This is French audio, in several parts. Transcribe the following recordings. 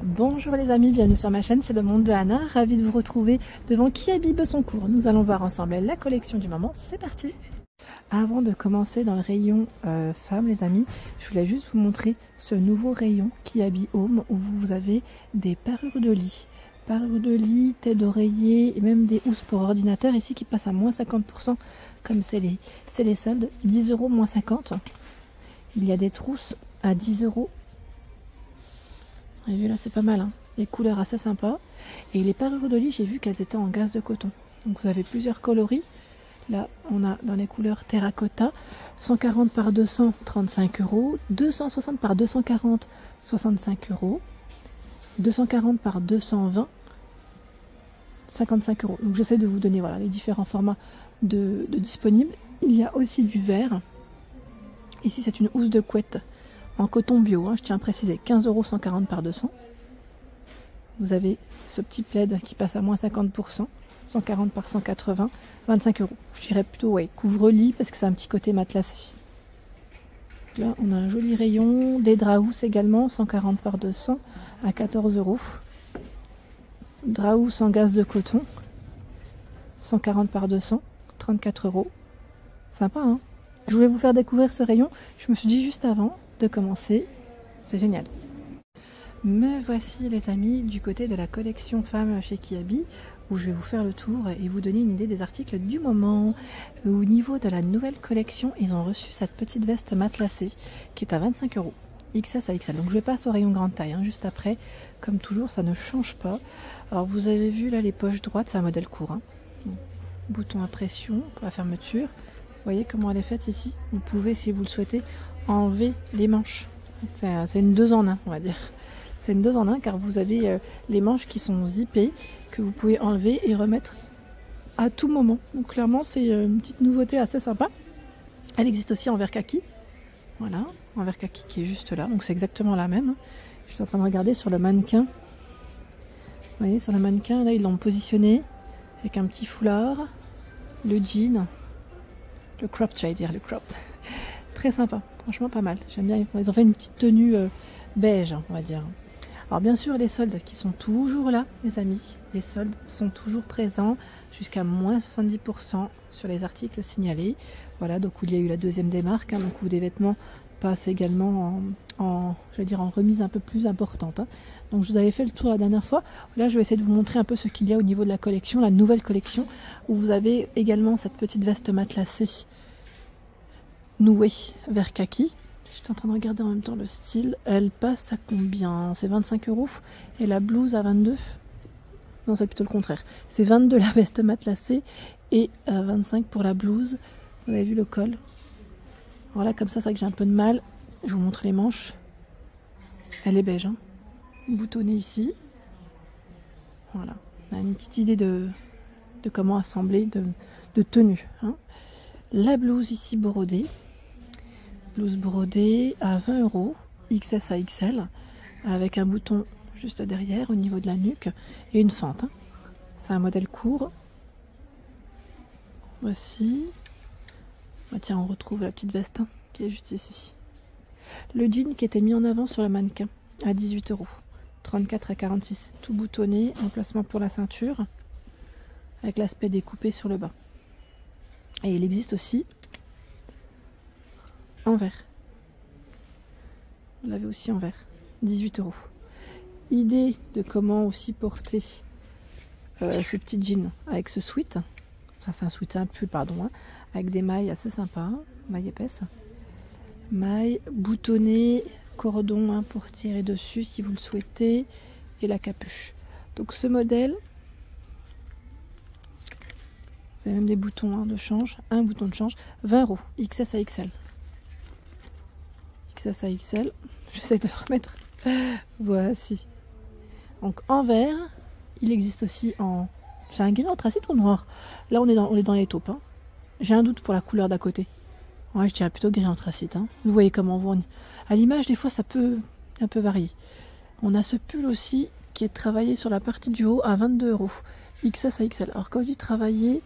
Bonjour les amis, bienvenue sur ma chaîne, c'est le monde de Anna, ravie de vous retrouver devant Kiabi Besoncourt. Nous allons voir ensemble la collection du moment, c'est parti. Avant de commencer dans le rayon femmes les amis, je voulais juste vous montrer ce nouveau rayon Kiabi Home où vous avez des parures de lit. Parures de lit, tête d'oreiller et même des housses pour ordinateur ici qui passent à moins 50% comme c'est les soldes, 10 € moins 50. Il y a des trousses à 10 €. Vous avez vu là, c'est pas mal, hein. Les couleurs assez sympas. Et les parures de lit, j'ai vu qu'elles étaient en gaze de coton. Donc vous avez plusieurs coloris. Là, on a dans les couleurs terracotta, 140 par 200, 35 €. 260 par 240, 65 €. 240 par 220, 55 €. Donc j'essaie de vous donner voilà, les différents formats de disponibles. Il y a aussi du vert. Ici, c'est une housse de couette en coton bio, hein, je tiens à préciser, 15 €, 140 par 200. Vous avez ce petit plaid qui passe à moins 50%, 140 par 180, 25 €. Je dirais plutôt ouais, couvre-lit parce que c'est un petit côté matelassé. Là, on a un joli rayon, des draps housses également, 140 par 200 à 14 €. Draps housses en gaze de coton, 140 par 200, 34 €. Sympa, hein? Je voulais vous faire découvrir ce rayon, je me suis dit juste avant de commencer, c'est génial. Me voici les amis du côté de la collection femmes chez Kiabi où je vais vous faire le tour et vous donner une idée des articles du moment. Au niveau de la nouvelle collection, ils ont reçu cette petite veste matelassée qui est à 25 €, XS à XL. Donc je passe au rayon grande taille, hein, juste après. Comme toujours, ça ne change pas. Alors vous avez vu là les poches droites, c'est un modèle court, hein. Bouton à pression pour la fermeture. Vous voyez comment elle est faite ici. Vous pouvez, si vous le souhaitez, enlever les manches. C'est une 2 en 1, on va dire. C'est une 2 en 1 car vous avez les manches qui sont zippées, que vous pouvez enlever et remettre à tout moment. Donc clairement, c'est une petite nouveauté assez sympa. Elle existe aussi en vert kaki. Voilà, en vert kaki qui est juste là. Donc c'est exactement la même. Je suis en train de regarder sur le mannequin. Vous voyez, sur le mannequin, là, ils l'ont positionné avec un petit foulard, le jean, le cropped, j'allais dire, le cropped. Très sympa, franchement pas mal. J'aime bien, ils ont fait une petite tenue beige, on va dire. Alors bien sûr, les soldes qui sont toujours là, les amis. Les soldes sont toujours présents jusqu'à moins 70% sur les articles signalés. Voilà, donc il y a eu la deuxième démarque, hein, donc où des vêtements passent également je vais dire en remise un peu plus importante, hein. Donc je vous avais fait le tour la dernière fois. Là, je vais essayer de vous montrer un peu ce qu'il y a au niveau de la collection, la nouvelle collection, où vous avez également cette petite veste matelassée nouée vert kaki. Je suis en train de regarder en même temps le style. Elle passe à combien? C'est 25 € et la blouse à 22. Non, c'est plutôt le contraire. C'est 22 la veste matelassée et 25 pour la blouse. Vous avez vu le col? Alors là, comme ça, c'est vrai que j'ai un peu de mal. Je vous montre les manches. Elle est beige, hein. Boutonnée ici. Voilà. On a une petite idée de comment assembler, de tenue, hein. La blouse ici brodée. Blouse brodée à 20 €, XS à XL, avec un bouton juste derrière au niveau de la nuque et une fente, hein. C'est un modèle court. Voici. Ah, tiens, on retrouve la petite veste, hein, qui est juste ici. Le jean qui était mis en avant sur le mannequin à 18 €, 34 à 46, tout boutonné, emplacement pour la ceinture, avec l'aspect découpé sur le bas. Et il existe aussi en vert. Vous l'avez aussi en vert, 18 €. Idée de comment aussi porter ce petit jean avec ce sweat. Ça c'est un sweat, c'est un pull pardon, hein, avec des mailles assez sympas, hein, mailles épaisses. Mailles boutonnées, cordon, hein, pour tirer dessus si vous le souhaitez, et la capuche. Donc ce modèle, vous avez même des boutons, hein, de change, un bouton de change, 20 €, XS à XL. XS à XL, j'essaie de le remettre. Voici. Donc en vert, il existe aussi en... C'est un gris anthracite ou noir? Là on est dans les taupes, hein. J'ai un doute pour la couleur d'à côté. Ouais, je dirais plutôt gris anthracite, hein. Vous voyez comment vous... À l'image, des fois, ça peut un peu varier. On a ce pull aussi qui est travaillé sur la partie du haut à 22 €. XS à XL. Alors quand je dis travailler,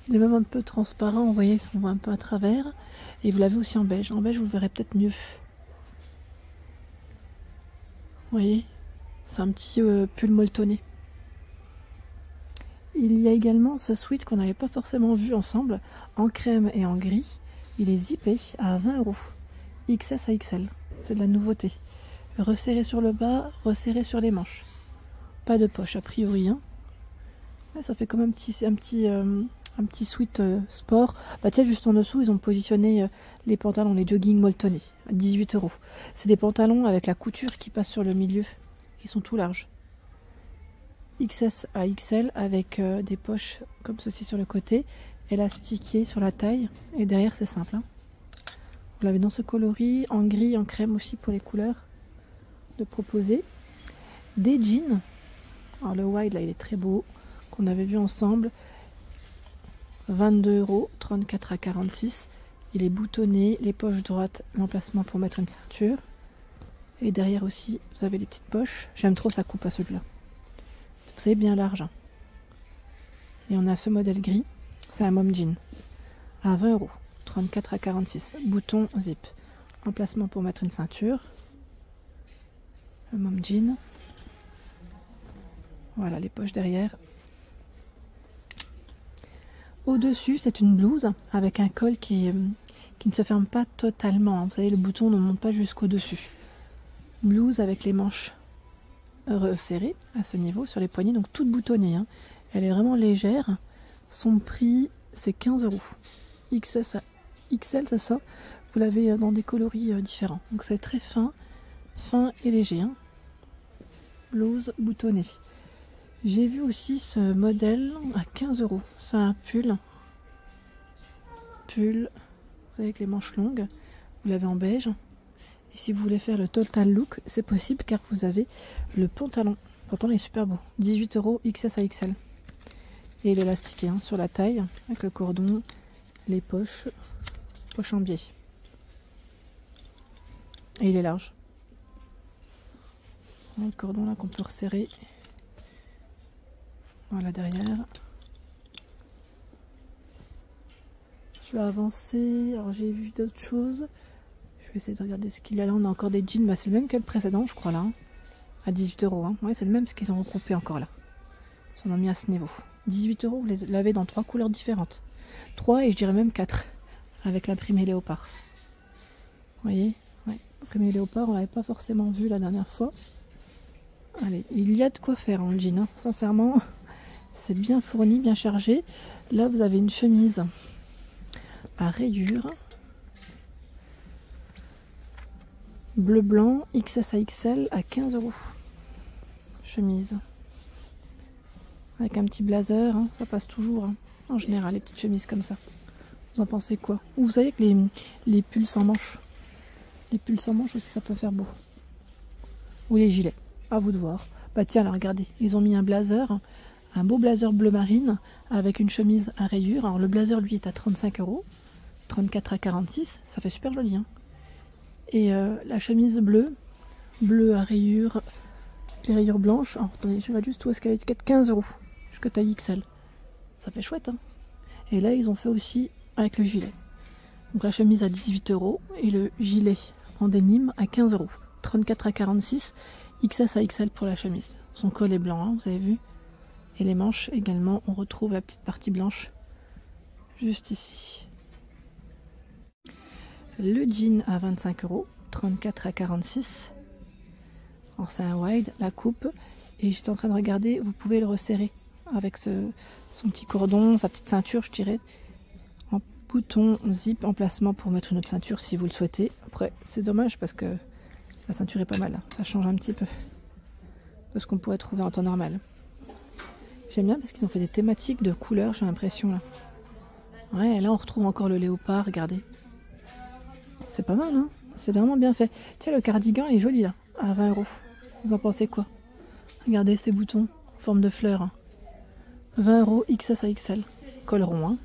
il est même un peu transparent. Vous voyez, on voit un peu à travers. Et vous l'avez aussi en beige. En beige, vous verrez peut-être mieux. Vous voyez? C'est un petit pull molletonné. Il y a également ce sweat qu'on n'avait pas forcément vu ensemble, en crème et en gris. Il est zippé à 20 €, XS à XL. C'est de la nouveauté. Resserré sur le bas, resserré sur les manches. Pas de poche a priori. Hein. Ouais, ça fait comme un petit sweat sport. Bah, tu sais, juste en dessous, ils ont positionné les pantalons, les jogging molletonnés, à 18 €. C'est des pantalons avec la couture qui passe sur le milieu. Ils sont tout larges. XS à XL avec des poches comme ceci sur le côté, élastiquées sur la taille. Et derrière, c'est simple. Hein. Vous l'avez dans ce coloris, en gris, en crème aussi pour les couleurs de proposer. Des jeans. Alors le wide, là, il est très beau. Qu'on avait vu ensemble. 22 €, 34 à 46. Il est boutonné, les poches droites, l'emplacement pour mettre une ceinture. Et derrière aussi, vous avez les petites poches. J'aime trop sa coupe à celui-là. Vous savez, bien large. Hein. Et on a ce modèle gris. C'est un mom jean. À 20 €, 34 à 46. Bouton zip. Emplacement pour mettre une ceinture. Le mom jean. Voilà les poches derrière. Au-dessus, c'est une blouse avec un col qui ne se ferme pas totalement. Vous savez, le bouton ne monte pas jusqu'au-dessus. Blouse avec les manches resserrées à ce niveau sur les poignets, donc toute boutonnée. Hein. Elle est vraiment légère. Son prix, c'est 15 €. XS à XL, c'est ça. Vous l'avez dans des coloris différents. Donc c'est très fin et léger. Hein. Blouse boutonnée. J'ai vu aussi ce modèle à 15 €. C'est un pull. Pull avec les manches longues. Vous l'avez en beige. Et si vous voulez faire le total look, c'est possible car vous avez le pantalon. Le pantalon est super beau. 18 € XS à XL. Et l'élastique hein, sur la taille avec le cordon, les poches en biais. Et il est large. Le cordon là qu'on peut resserrer. Voilà derrière. Je vais avancer. Alors j'ai vu d'autres choses. Je vais essayer de regarder ce qu'il y a là. On a encore des jeans. Bah, c'est le même que le précédent, je crois là. Hein. À 18 €. Hein. Ouais, c'est le même ce qu'ils ont regroupé encore là. Ils en ont mis à ce niveau. 18 €, vous l'avez dans 3 couleurs différentes. 3 et je dirais même 4. Avec l'imprimé léopard. Vous voyez ouais. L'imprimé léopard, on l'avait pas forcément vu la dernière fois. Allez, il y a de quoi faire en jean. Hein. Sincèrement, c'est bien fourni, bien chargé. Là, vous avez une chemise à rayures. Bleu blanc, XS à XL à 15 €. Chemise. Avec un petit blazer, hein, ça passe toujours. Hein. En général, les petites chemises comme ça. Vous en pensez quoi? Ou vous savez que les pulls sans manches. Les pulls sans manches aussi, ça peut faire beau. Ou les gilets. À vous de voir. Bah tiens, là, regardez. Ils ont mis un blazer. Un beau blazer bleu marine avec une chemise à rayures. Alors, le blazer, lui, est à 35 €. 34 à 46. Ça fait super joli. Hein. Et la chemise bleue à rayures, les rayures blanches. Alors, attendez, je regarde juste où est-ce qu'elle est étiquette. 15 €. Jusque taille XL. Ça fait chouette. Hein. Et là, ils ont fait aussi avec le gilet. Donc la chemise à 18 € et le gilet en dénime à 15 €. 34 à 46. XS à XL pour la chemise. Son col est blanc, hein, vous avez vu. Et les manches également, on retrouve la petite partie blanche juste ici. Le jean à 25 €, 34 à 46. Alors c'est un wide, la coupe. Et j'étais en train de regarder, vous pouvez le resserrer avec son petit cordon, sa petite ceinture, je dirais. En bouton, zip, emplacement pour mettre une autre ceinture si vous le souhaitez. Après, c'est dommage parce que la ceinture est pas mal. Hein. Ça change un petit peu de ce qu'on pourrait trouver en temps normal. J'aime bien parce qu'ils ont fait des thématiques de couleurs, j'ai l'impression là. Ouais, et là on retrouve encore le léopard, regardez. C'est pas mal, hein. C'est vraiment bien fait. Tiens, le cardigan est joli là, à 20 €. Vous en pensez quoi? Regardez ces boutons en forme de fleurs. Hein. 20 € XS à XL. Col rond. Hein.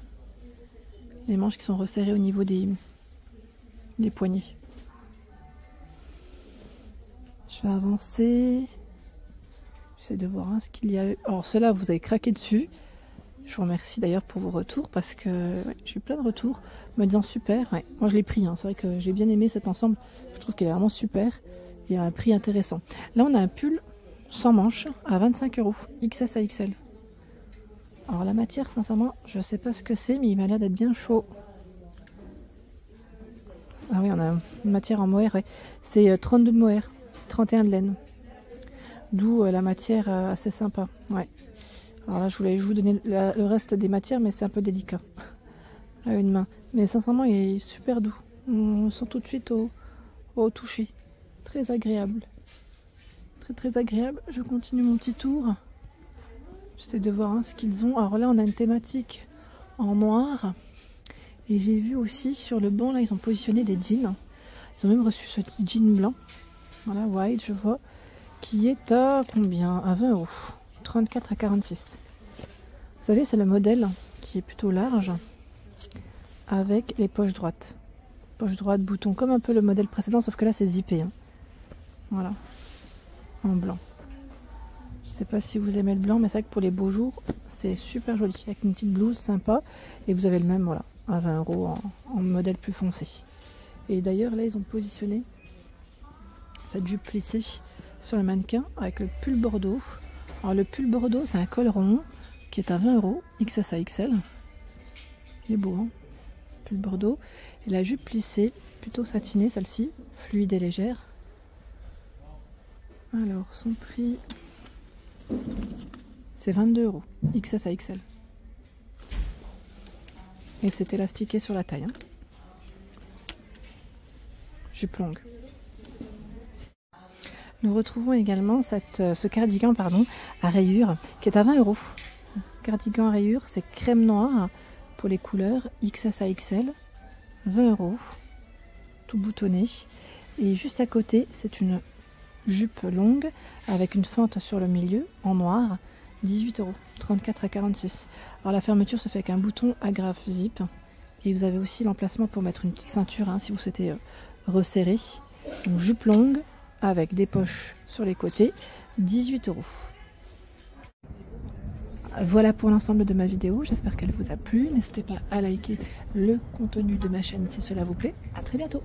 Les manches qui sont resserrées au niveau des poignets. Je vais avancer. J'essaie de voir hein, ce qu'il y a eu. Alors ceux-là, vous avez craqué dessus. Je vous remercie d'ailleurs pour vos retours parce que ouais, j'ai eu plein de retours me disant super. Ouais, moi je l'ai pris, hein. C'est vrai que j'ai bien aimé cet ensemble. Je trouve qu'il est vraiment super et à un prix intéressant. Là on a un pull sans manches à 25 €, XS à XL. Alors la matière, sincèrement, je sais pas ce que c'est, mais il m'a l'air d'être bien chaud. Ah oui, on a une matière en mohair, ouais. C'est 32 de mohair, 31 de laine. D'où la matière assez sympa, ouais. Alors là, je voulais vous donner le reste des matières, mais c'est un peu délicat à une main. Mais sincèrement, il est super doux. On sent tout de suite au toucher. Très agréable. Très très agréable. Je continue mon petit tour. J'essaie de voir ce qu'ils ont. Alors là, on a une thématique en noir. Et j'ai vu aussi sur le banc, là, ils ont positionné des jeans. Ils ont même reçu ce jean blanc. Voilà, white, je vois. Qui est à combien? À 20 €. 34 à 46. Vous savez, c'est le modèle qui est plutôt large. Avec les poches droites. Poche droite, bouton, comme un peu le modèle précédent, sauf que là, c'est zippé. Hein. Voilà. En blanc. Je sais pas si vous aimez le blanc, mais c'est vrai que pour les beaux jours, c'est super joli. Avec une petite blouse sympa. Et vous avez le même, voilà, à 20 € en modèle plus foncé. Et d'ailleurs, là, ils ont positionné cette jupe plissée sur le mannequin avec le pull bordeaux. Alors, le pull bordeaux, c'est un col rond qui est à 20 €, XS à XL. Il est beau, hein? Pull bordeaux. Et la jupe plissée, plutôt satinée, celle-ci, fluide et légère. Alors, son prix, c'est 22 €, XS à XL. Et c'est élastiqué sur la taille. Hein. Jupe longue. Nous retrouvons également ce cardigan à rayures qui est à 20 €. Cardigan à rayures, c'est crème noire pour les couleurs, XS à XL, 20 €, tout boutonné. Et juste à côté, c'est une jupe longue avec une fente sur le milieu en noir, 18 €, 34 à 46. Alors la fermeture se fait avec un bouton agrafe zip et vous avez aussi l'emplacement pour mettre une petite ceinture si vous souhaitez resserrer. Donc jupe longue avec des poches sur les côtés, 18 €. Voilà pour l'ensemble de ma vidéo, j'espère qu'elle vous a plu. N'hésitez pas à liker le contenu de ma chaîne si cela vous plaît. À très bientôt.